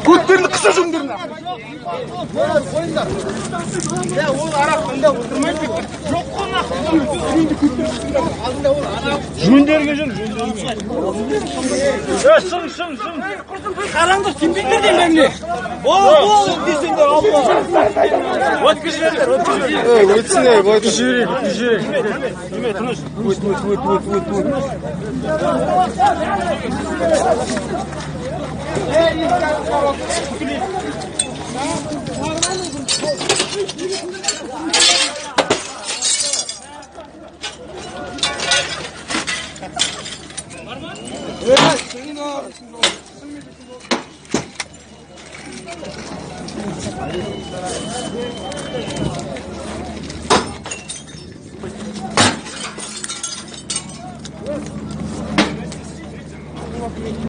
Көттерді қыса жөндерін. Ол арақында отырмайды. Жоқ қона. Жөндерге жүр, шың. Қараңдар, сендіңдер дейін бәріне. Ол десеңдер алма. Өткізіңдер. Өтсін, Неме, тыныш.